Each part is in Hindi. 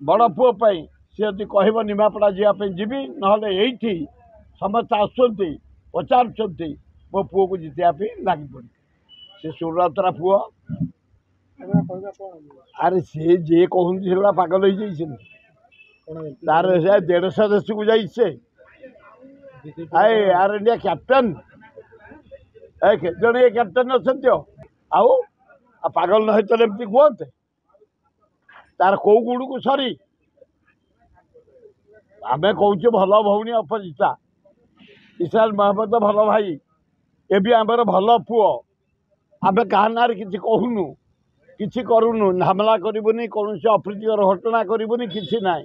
बड़ पुओ सी यदि कह निमापड़ा जावाई जी ना ये समस्त आसुँच पचार मो पुओ को जितवाई लगी पड़ी सी सुरतरा पुओ अरे सी जी कहते पागल हो जाइए तार 150 देश को जाइए यार इंडिया कैप्टन जन ये कैप्टन अच्छा आउ पागल न होते एमती कहते तार कौ गुड़ को सरी आम कौचे भल भौणी अपजिता विशाल महापत भल भाई ए भी आमर भल पुओ आम क्या ना कि कहूनु कि करूनु हमला करूनी कौन से अप्रीतिकर घटना करूनी कि ना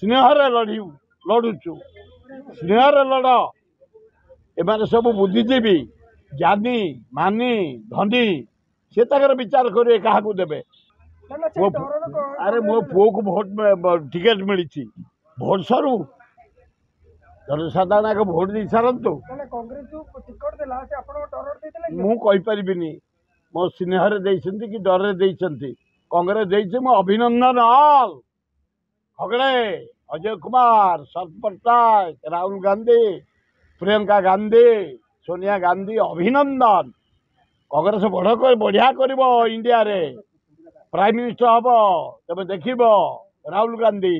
स्नेहरे लड़ुचु स्नेहरे लड़ एम सब बुद्धिजीवी ज्ञानी मानी धनी से विचार करेंगे क्या देवे अरे मो पुओ को भोट टिकेट मिली भोट सरू जनसाधारण आगे भोट दे सारतु मुझे मो स्नेह देती कि डर देती कांग्रेस देती मो अभिनंदन ऑल हगड़े अजय कुमार शरद पट्टनायक राहुल गांधी प्रियंका गांधी सोनिया गांधी अभिनंदन कांग्रेस बढ़िया कर इंडिया रे प्राइम मिनिस्टर हम तब देख राहुल गांधी।